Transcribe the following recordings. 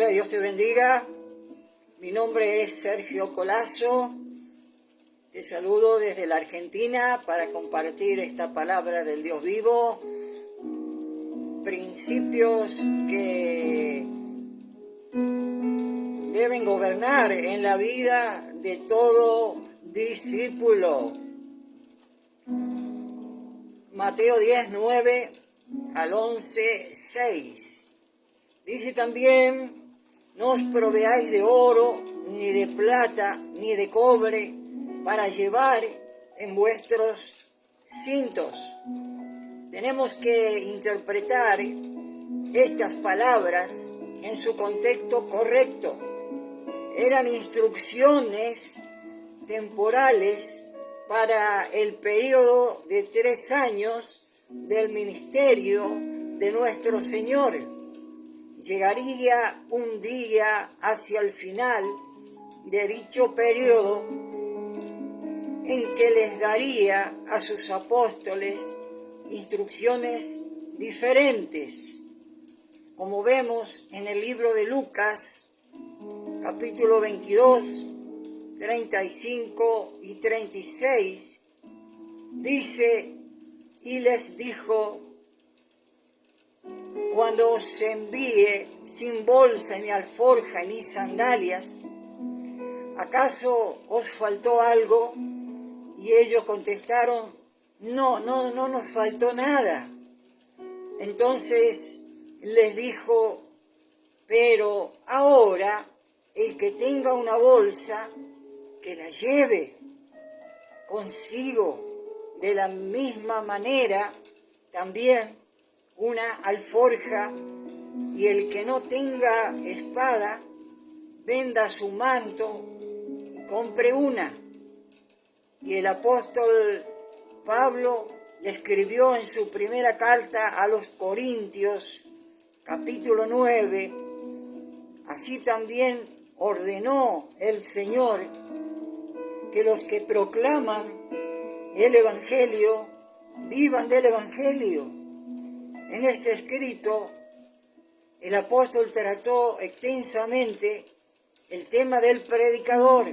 Hola, Dios te bendiga. Mi nombre es Sergio Colazo. Te saludo desde la Argentina para compartir esta palabra del Dios vivo. Principios que deben gobernar en la vida de todo discípulo. Mateo 10, 9 al 11, 6. Dice también: no os proveáis de oro, ni de plata, ni de cobre, para llevar en vuestros cintos. Tenemos que interpretar estas palabras en su contexto correcto. Eran instrucciones temporales para el periodo de 3 años del ministerio de nuestro Señor. Llegaría un día hacia el final de dicho periodo en que les daría a sus apóstoles instrucciones diferentes. Como vemos en el libro de Lucas, capítulo 22, 35 y 36, dice: y les dijo: cuando os envíe sin bolsa, ni alforja, ni sandalias, ¿acaso os faltó algo? Y ellos contestaron: no nos faltó nada. Entonces les dijo: pero ahora el que tenga una bolsa, que la lleve consigo. De la misma manera también una alforja, y el que no tenga espada, venda su manto y compre una. Y el apóstol Pablo escribió en su primera carta a los Corintios, capítulo 9, así también ordenó el Señor que los que proclaman el Evangelio vivan del Evangelio. En este escrito, el apóstol trató extensamente el tema del predicador.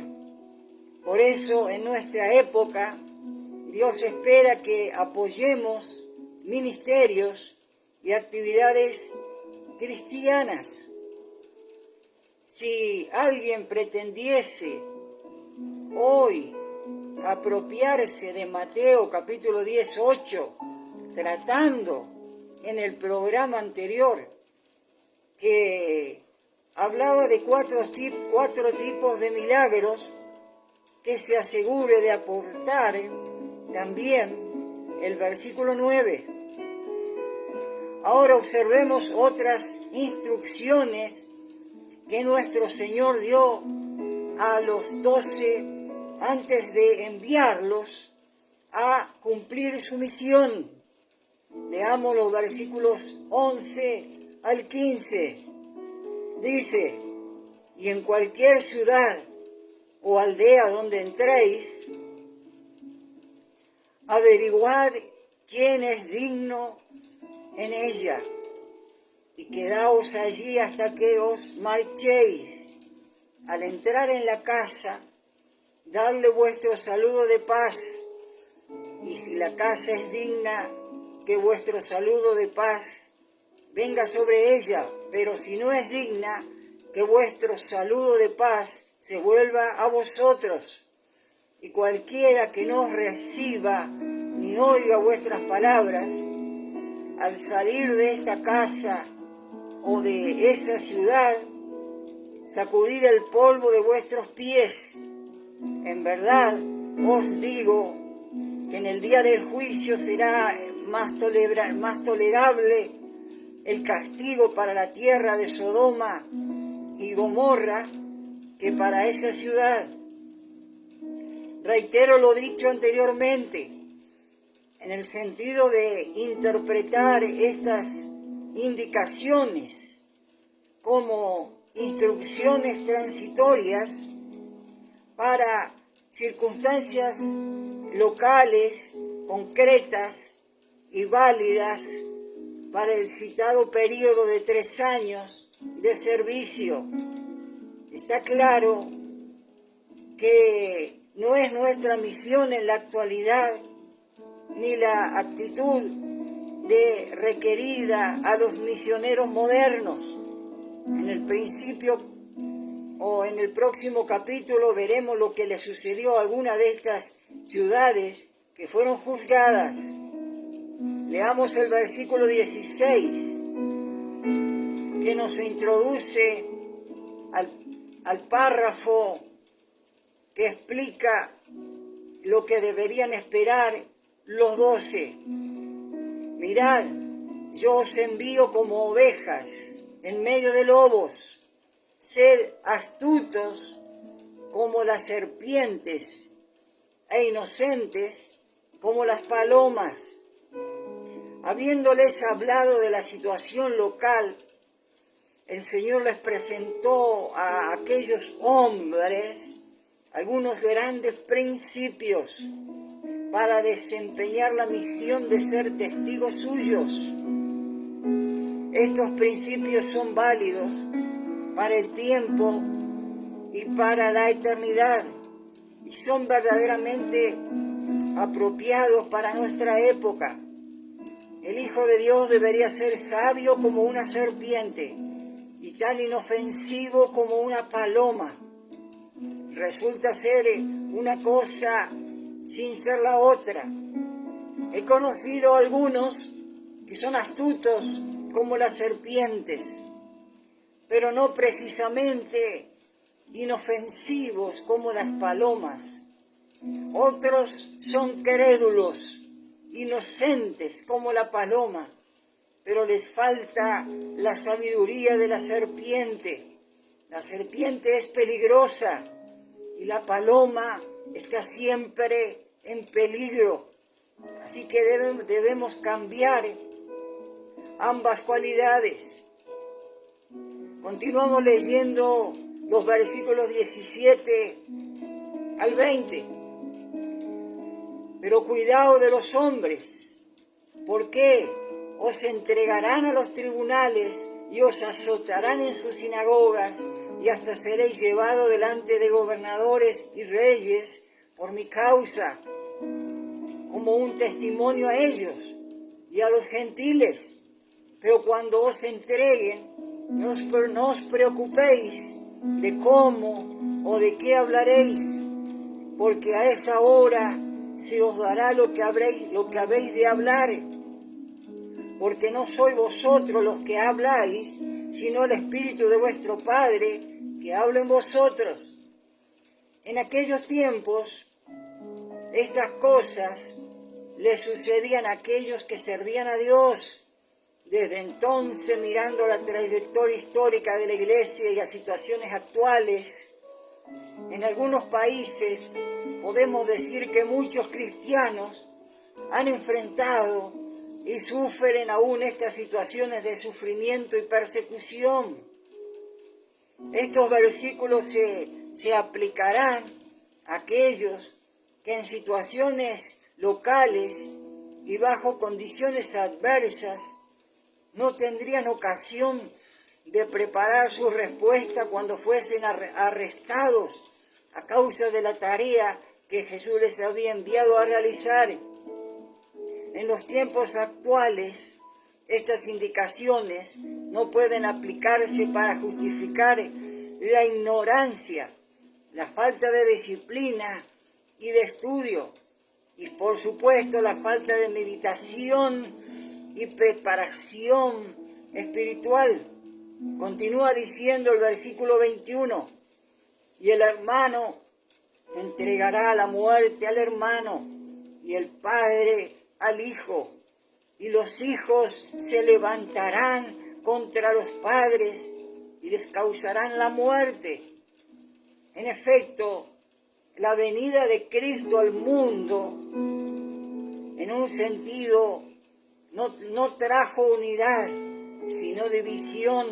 Por eso, en nuestra época, Dios espera que apoyemos ministerios y actividades cristianas. Si alguien pretendiese hoy apropiarse de Mateo capítulo 18, tratando en el programa anterior que hablaba de cuatro tipos de milagros, que se asegure de aportar también el versículo 9. Ahora observemos otras instrucciones que nuestro Señor dio a los 12 antes de enviarlos a cumplir su misión. Leamos los versículos 11 al 15. Dice: y en cualquier ciudad o aldea donde entréis, averiguad quién es digno en ella, y quedaos allí hasta que os marchéis. Al entrar en la casa, dadle vuestro saludo de paz, y si la casa es digna, que vuestro saludo de paz venga sobre ella, pero si no es digna, que vuestro saludo de paz se vuelva a vosotros. Y cualquiera que no reciba ni oiga vuestras palabras, al salir de esta casa o de esa ciudad, sacudid el polvo de vuestros pies. En verdad os digo que en el día del juicio será más tolerable el castigo para la tierra de Sodoma y Gomorra que para esa ciudad. Reitero lo dicho anteriormente, en el sentido de interpretar estas indicaciones como instrucciones transitorias para circunstancias locales, concretas y válidas para el citado periodo de 3 años de servicio. Está claro que no es nuestra misión en la actualidad ni la actitud requerida a los misioneros modernos. En el principio o en el próximo capítulo veremos lo que le sucedió a alguna de estas ciudades que fueron juzgadas. Leamos el versículo 16, que nos introduce al párrafo que explica lo que deberían esperar los 12. Mirad, yo os envío como ovejas en medio de lobos. Sed astutos como las serpientes e inocentes como las palomas. Habiéndoles hablado de la situación local, el Señor les presentó a aquellos hombres algunos grandes principios para desempeñar la misión de ser testigos suyos. Estos principios son válidos para el tiempo y para la eternidad y son verdaderamente apropiados para nuestra época. El Hijo de Dios debería ser sabio como una serpiente y tan inofensivo como una paloma. Resulta ser una cosa sin ser la otra. He conocido a algunos que son astutos como las serpientes, pero no precisamente inofensivos como las palomas. Otros son crédulos, inocentes como la paloma, pero les falta la sabiduría de la serpiente. La serpiente es peligrosa y la paloma está siempre en peligro. Así que debemos cambiar ambas cualidades. Continuamos leyendo los versículos 17 al 20. Pero cuidado de los hombres, porque os entregarán a los tribunales y os azotarán en sus sinagogas, y hasta seréis llevados delante de gobernadores y reyes por mi causa, como un testimonio a ellos y a los gentiles. Pero cuando os entreguen, no os preocupéis de cómo o de qué hablaréis, porque a esa hora se os dará lo que habéis de hablar, porque no sois vosotros los que habláis, sino el Espíritu de vuestro Padre que habla en vosotros. En aquellos tiempos, estas cosas le sucedían a aquellos que servían a Dios. Desde entonces, mirando la trayectoria histórica de la Iglesia y a situaciones actuales, en algunos países podemos decir que muchos cristianos han enfrentado y sufren aún estas situaciones de sufrimiento y persecución. Estos versículos se aplicarán a aquellos que en situaciones locales y bajo condiciones adversas no tendrían ocasión de preparar su respuesta cuando fuesen arrestados a causa de la tarea que Jesús les había enviado a realizar. En los tiempos actuales, estas indicaciones no pueden aplicarse para justificar la ignorancia, la falta de disciplina y de estudio, y por supuesto la falta de meditación y preparación espiritual. Continúa diciendo el versículo 21, y el hermano entregará a la muerte al hermano, y el padre al hijo, y los hijos se levantarán contra los padres y les causarán la muerte. En efecto, la venida de Cristo al mundo, en un sentido, no trajo unidad, sino división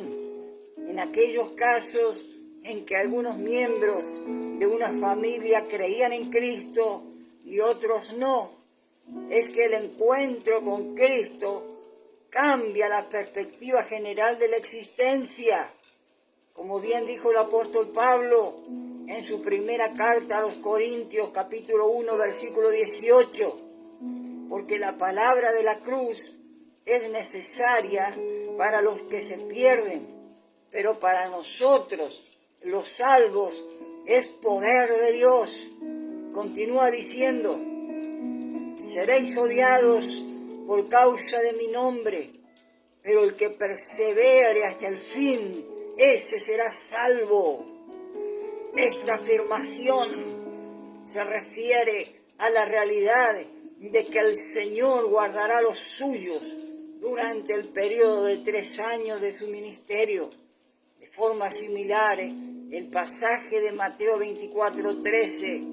en aquellos casos en que algunos miembros de una familia creían en Cristo y otros no. Es que el encuentro con Cristo cambia la perspectiva general de la existencia. Como bien dijo el apóstol Pablo en su primera carta a los Corintios, capítulo 1, versículo 18, porque la palabra de la cruz es necesaria para los que se pierden, pero para nosotros, los salvos, es poder de Dios. Continúa diciendo, seréis odiados por causa de mi nombre, pero el que persevere hasta el fin, ese será salvo. Esta afirmación se refiere a la realidad de que el Señor guardará a los suyos durante el periodo de 3 años de su ministerio. De forma similar, el pasaje de Mateo 24:13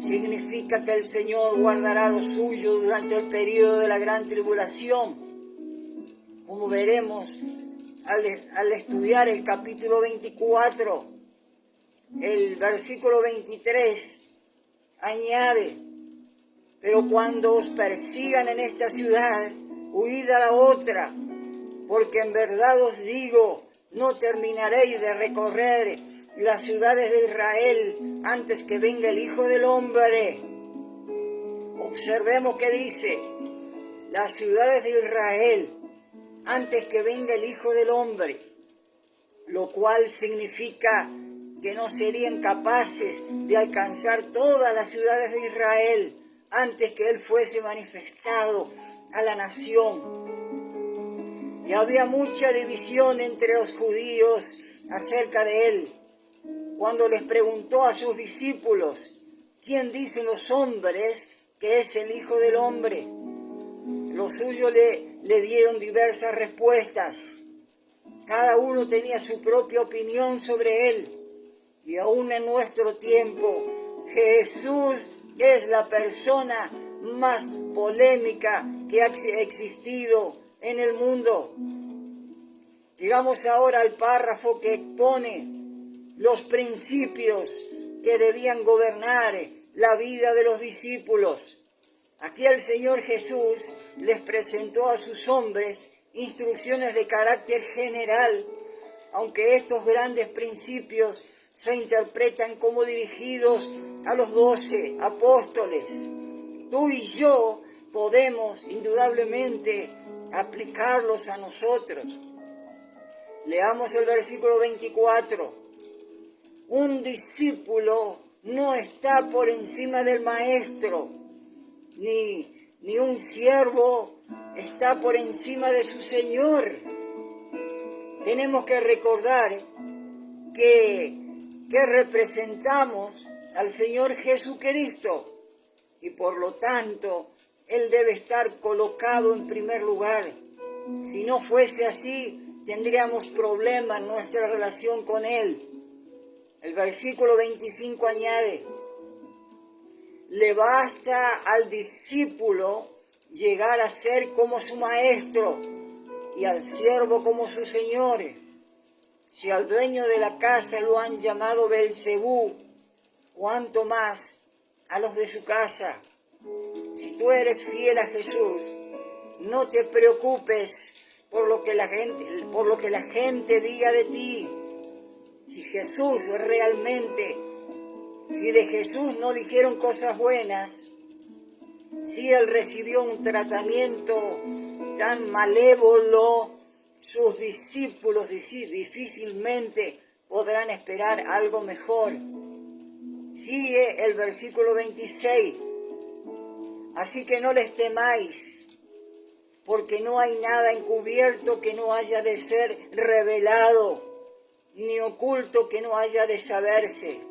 significa que el Señor guardará a los suyos durante el periodo de la gran tribulación. Como veremos al estudiar el capítulo 24, el versículo 23 añade, pero cuando os persigan en esta ciudad, huid a la otra, porque en verdad os digo, no terminaréis de recorrer las ciudades de Israel antes que venga el Hijo del Hombre. Observemos que dice, las ciudades de Israel antes que venga el Hijo del Hombre, lo cual significa que no serían capaces de alcanzar todas las ciudades de Israel antes que Él fuese manifestado a la nación. Y había mucha división entre los judíos acerca de Él. Cuando les preguntó a sus discípulos, ¿quién dicen los hombres que es el Hijo del Hombre? Los suyos le dieron diversas respuestas. Cada uno tenía su propia opinión sobre Él. Y aún en nuestro tiempo, Jesús es la persona más polémica que ha existido en el mundo. Llegamos ahora al párrafo que expone los principios que debían gobernar la vida de los discípulos. Aquí el Señor Jesús les presentó a sus hombres instrucciones de carácter general, aunque estos grandes principios se interpretan como dirigidos a los 12 apóstoles. Tú y yo podemos indudablemente aplicarlos a nosotros. Leamos el versículo 24. Un discípulo no está por encima del maestro, ni un siervo está por encima de su Señor. Tenemos que recordar que representamos al Señor Jesucristo y por lo tanto Él debe estar colocado en primer lugar. Si no fuese así, tendríamos problemas en nuestra relación con Él. El versículo 25 añade, le basta al discípulo llegar a ser como su maestro y al siervo como su señor. Si al dueño de la casa lo han llamado Belcebú, cuánto más a los de su casa. Si tú eres fiel a Jesús, no te preocupes por lo que la gente diga de ti. Si de Jesús no dijeron cosas buenas, si Él recibió un tratamiento tan malévolo, sus discípulos difícilmente podrán esperar algo mejor. Sigue el versículo 26. Así que no les temáis, porque no hay nada encubierto que no haya de ser revelado, ni oculto que no haya de saberse.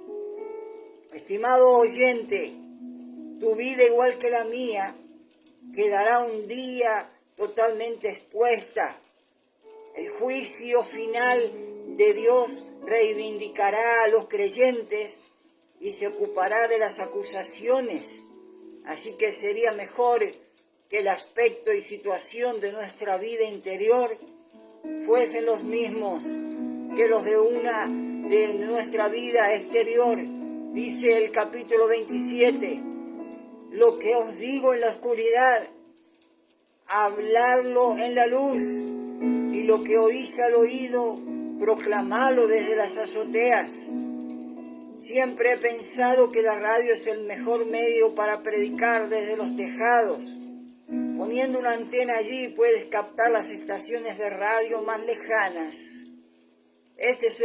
Estimado oyente, tu vida igual que la mía quedará un día totalmente expuesta. El juicio final de Dios reivindicará a los creyentes y se ocupará de las acusaciones. Así que sería mejor que el aspecto y situación de nuestra vida interior fuesen los mismos que los de nuestra vida exterior. Dice el capítulo 27, lo que os digo en la oscuridad, habladlo en la luz, y lo que oís al oído, proclamarlo desde las azoteas. Siempre he pensado que la radio es el mejor medio para predicar desde los tejados. Poniendo una antena allí puedes captar las estaciones de radio más lejanas. Este es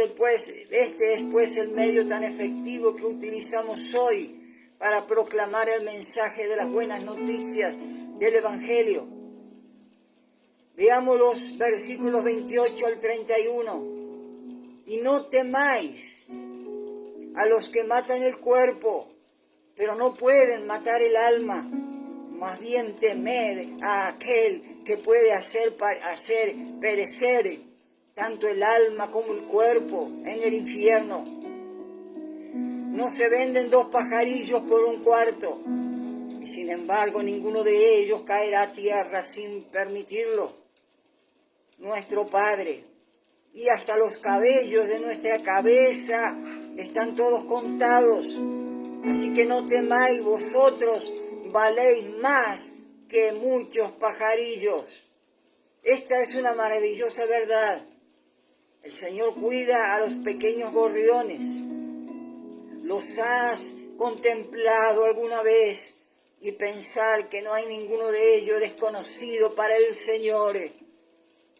pues el medio tan efectivo que utilizamos hoy para proclamar el mensaje de las buenas noticias del Evangelio. Veamos los versículos 28 al 31. Y no temáis a los que matan el cuerpo, pero no pueden matar el alma. Más bien temed a aquel que puede hacer perecer tanto el alma como el cuerpo en el infierno. No se venden 2 pajarillos por un cuarto, y sin embargo ninguno de ellos caerá a tierra sin permitirlo. Nuestro Padre, y hasta los cabellos de nuestra cabeza están todos contados. Así que no temáis, vosotros valéis más que muchos pajarillos. Esta es una maravillosa verdad. El Señor cuida a los pequeños gorriones. ¿Los has contemplado alguna vez y pensar que no hay ninguno de ellos desconocido para el Señor?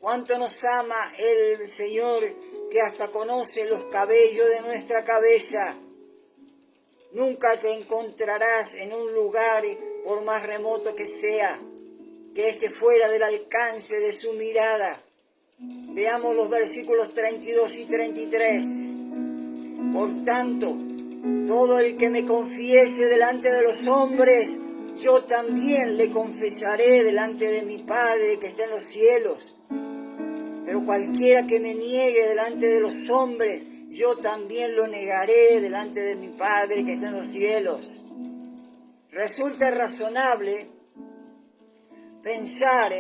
¿Cuánto nos ama el Señor que hasta conoce los cabellos de nuestra cabeza? Nunca te encontrarás en un lugar, por más remoto que sea, que esté fuera del alcance de su mirada. Veamos los versículos 32 y 33. Por tanto, todo el que me confiese delante de los hombres, yo también le confesaré delante de mi Padre que está en los cielos. Pero cualquiera que me niegue delante de los hombres, yo también lo negaré delante de mi Padre que está en los cielos. Resulta razonable pensar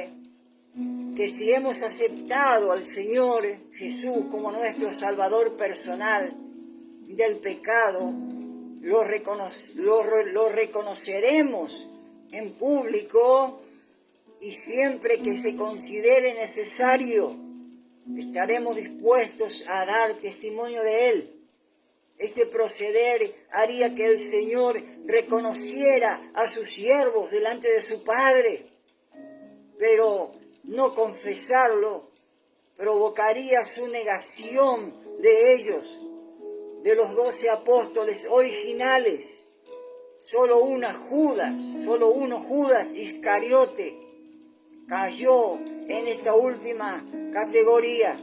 que si hemos aceptado al Señor Jesús como nuestro Salvador personal del pecado, lo reconoceremos en público y siempre que se considere necesario, estaremos dispuestos a dar testimonio de Él. Este proceder haría que el Señor reconociera a sus siervos delante de su Padre, pero no confesarlo provocaría su negación de ellos, de los 12 apóstoles originales. Solo uno, Judas Iscariote, cayó en esta última categoría.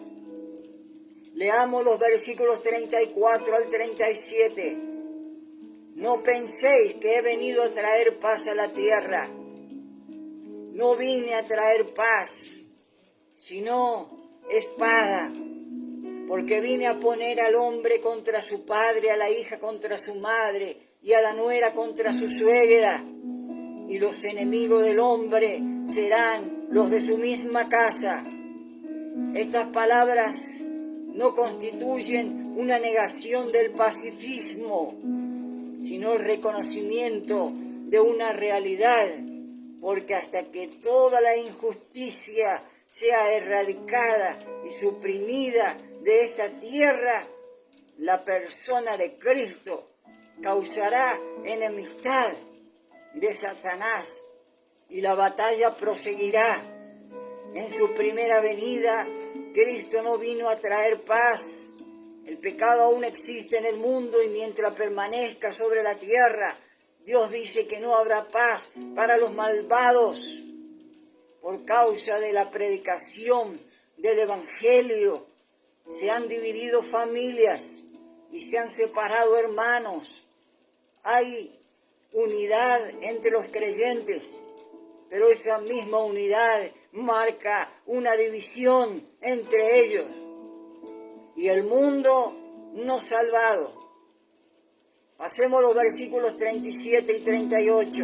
Leamos los versículos 34 al 37. No penséis que he venido a traer paz a la tierra. No vine a traer paz, sino espada, porque vine a poner al hombre contra su padre, a la hija contra su madre, y a la nuera contra su suegra. Y los enemigos del hombre serán los de su misma casa. Estas palabras no constituyen una negación del pacifismo, sino el reconocimiento de una realidad, porque hasta que toda la injusticia sea erradicada y suprimida de esta tierra, la persona de Cristo causará enemistad de Satanás y la batalla proseguirá. En su primera venida, Cristo no vino a traer paz. El pecado aún existe en el mundo y mientras permanezca sobre la tierra, Dios dice que no habrá paz para los malvados. Por causa de la predicación del Evangelio, se han dividido familias y se han separado hermanos. Hay unidad entre los creyentes, pero esa misma unidad marca una división entre ellos y el mundo no salvado. Pasemos los versículos 37 y 38.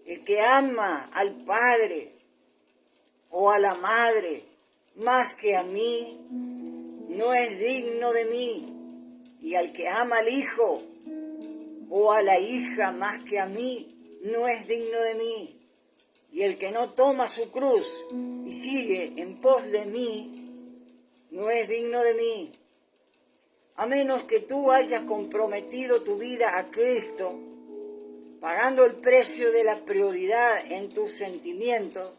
El que ama al padre o a la madre más que a mí, no es digno de mí. Y al que ama al hijo o a la hija más que a mí, no es digno de mí. Y el que no toma su cruz y sigue en pos de mí, no es digno de mí. A menos que tú hayas comprometido tu vida a Cristo, pagando el precio de la prioridad en tus sentimientos,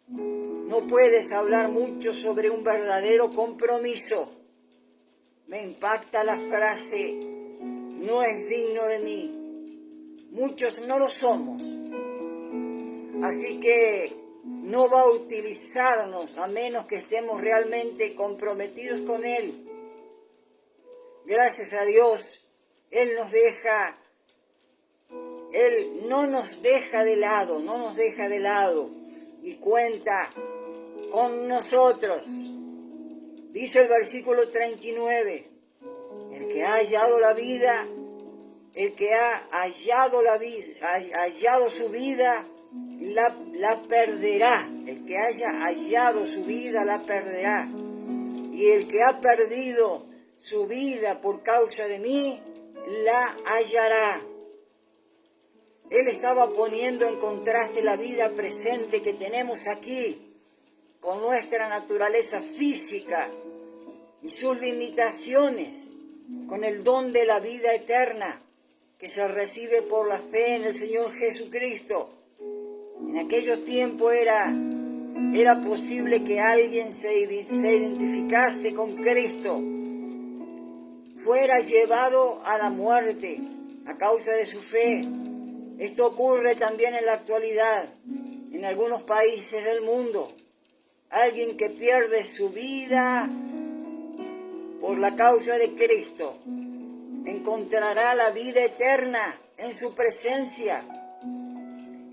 no puedes hablar mucho sobre un verdadero compromiso. Me impacta la frase, no es digno de mí. Muchos no lo somos. Así que no va a utilizarnos a menos que estemos realmente comprometidos con Él. Gracias a Dios, Él no nos deja de lado y cuenta con nosotros. Dice el versículo 39, el que ha hallado la vida, el que ha hallado su vida, la perderá. El que haya hallado su vida, la perderá. Y el que ha perdido su vida por causa de mí, la hallará. Él estaba poniendo en contraste la vida presente que tenemos aquí con nuestra naturaleza física y sus limitaciones, con el don de la vida eterna que se recibe por la fe en el Señor Jesucristo. En aquellos tiempos era posible que alguien se identificase con Cristo, fuera llevado a la muerte a causa de su fe. Esto ocurre también en la actualidad, en algunos países del mundo. Alguien que pierde su vida por la causa de Cristo encontrará la vida eterna en su presencia.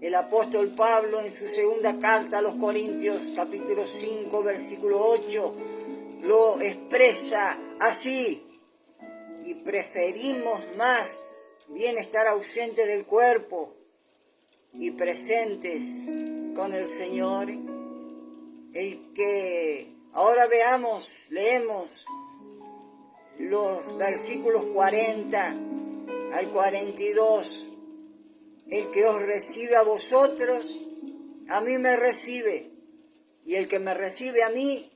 El apóstol Pablo en su segunda carta a los Corintios, capítulo 5, versículo 8, lo expresa así: y preferimos más bien estar ausentes del cuerpo y presentes con el Señor. Ahora leemos los versículos 40 al 42. El que os recibe a vosotros, a mí me recibe, y el que me recibe a mí,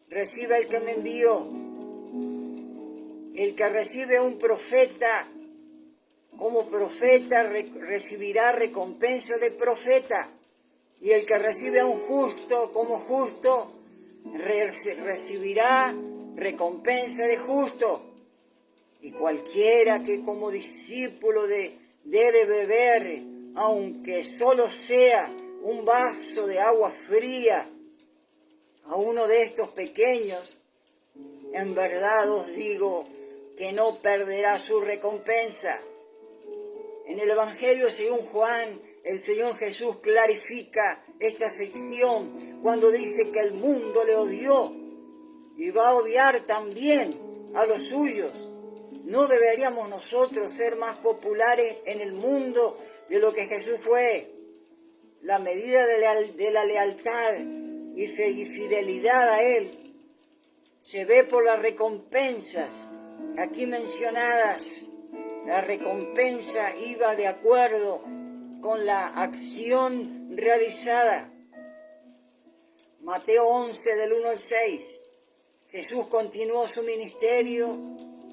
recibe al que me envió. El que recibe a un profeta, como profeta recibirá recompensa de profeta, y el que recibe a un justo como justo recibirá recompensa de justo. Y cualquiera que como discípulo debe beber, aunque solo sea un vaso de agua fría, a uno de estos pequeños, en verdad os digo que no perderá su recompensa. En el Evangelio según Juan, el Señor Jesús clarifica esta sección cuando dice que el mundo le odió y va a odiar también a los suyos. ¿No deberíamos nosotros ser más populares en el mundo de lo que Jesús fue? La medida de la lealtad y fidelidad a Él se ve por las recompensas aquí mencionadas. La recompensa iba de acuerdo con la acción realizada. Mateo 11, del 1 al 6. Jesús continuó su ministerio,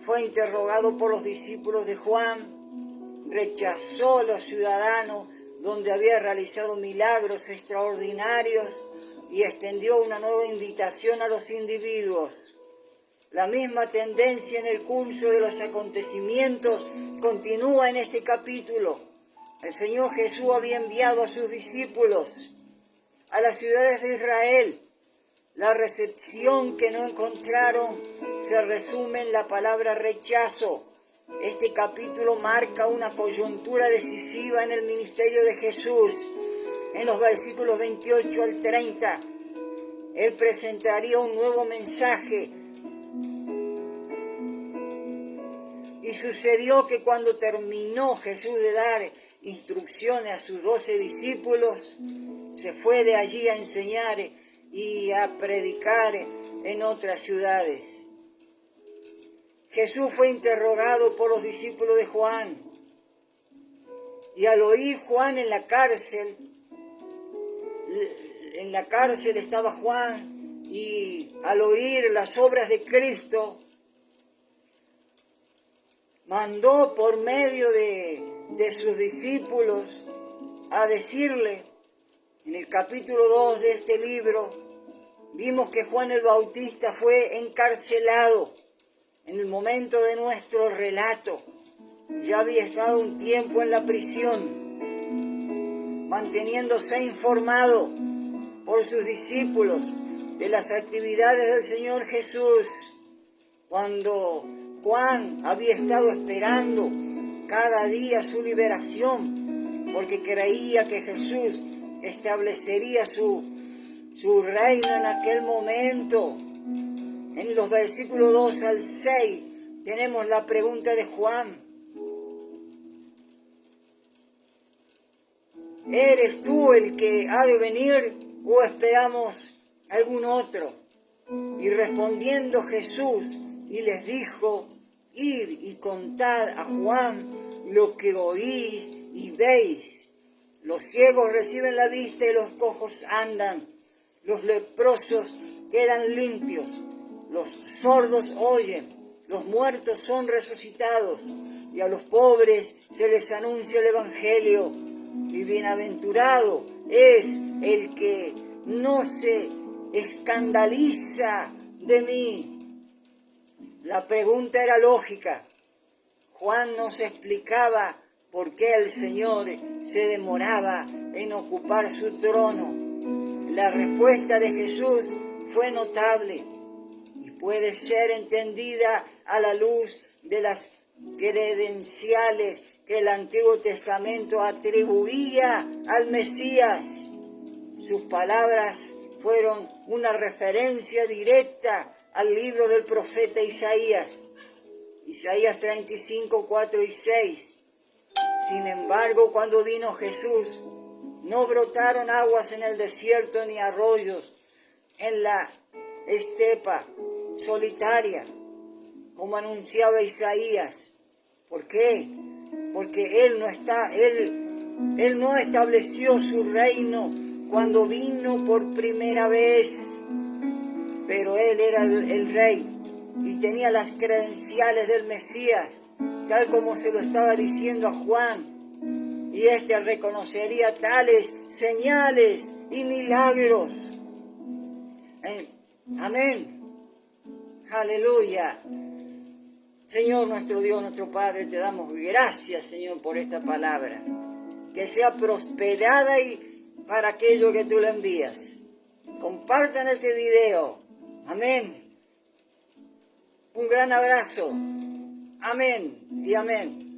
fue interrogado por los discípulos de Juan, rechazó a los ciudadanos donde había realizado milagros extraordinarios y extendió una nueva invitación a los individuos. La misma tendencia en el curso de los acontecimientos continúa en este capítulo. El Señor Jesús había enviado a sus discípulos a las ciudades de Israel. La recepción que no encontraron se resume en la palabra rechazo. Este capítulo marca una coyuntura decisiva en el ministerio de Jesús. En los versículos 28 al 30, Él presentaría un nuevo mensaje. Y sucedió que cuando terminó Jesús de dar instrucciones a sus 12 discípulos, se fue de allí a enseñar y a predicar en otras ciudades. Jesús fue interrogado por los discípulos de Juan, y al oír Juan en la cárcel estaba Juan, y al oír las obras de Cristo, mandó por medio de sus discípulos a decirle, en el capítulo 2 de este libro, vimos que Juan el Bautista fue encarcelado en el momento de nuestro relato. Ya había estado un tiempo en la prisión, manteniéndose informado por sus discípulos de las actividades del Señor Jesús, cuando Juan había estado esperando cada día su liberación, porque creía que Jesús establecería su reino en aquel momento. En los versículos 2 al 6 tenemos la pregunta de Juan: ¿eres tú el que ha de venir o esperamos algún otro? Y respondiendo Jesús y les dijo: id y contad a Juan lo que oís y veis. Los ciegos reciben la vista y los cojos andan. Los leprosos quedan limpios. Los sordos oyen. Los muertos son resucitados. Y a los pobres se les anuncia el Evangelio. Y bienaventurado es el que no se escandaliza de mí. La pregunta era lógica. Juan nos explicaba por qué el Señor se demoraba en ocupar su trono. La respuesta de Jesús fue notable y puede ser entendida a la luz de las credenciales que el Antiguo Testamento atribuía al Mesías. Sus palabras fueron una referencia directa al libro del profeta Isaías. Isaías 35, 4 y 6. Sin embargo, cuando vino Jesús, no brotaron aguas en el desierto ni arroyos en la estepa solitaria, como anunciaba Isaías. ¿Por qué? Porque Él no estableció su reino cuando vino por primera vez, pero Él era el rey y tenía las credenciales del Mesías, tal como se lo estaba diciendo a Juan, y éste reconocería tales señales y milagros. Amén. Aleluya. Señor nuestro Dios, nuestro Padre, te damos gracias, Señor, por esta palabra. Que sea prosperada y para aquello que tú le envías. Compartan este video. Amén. Un gran abrazo. Amén y amén.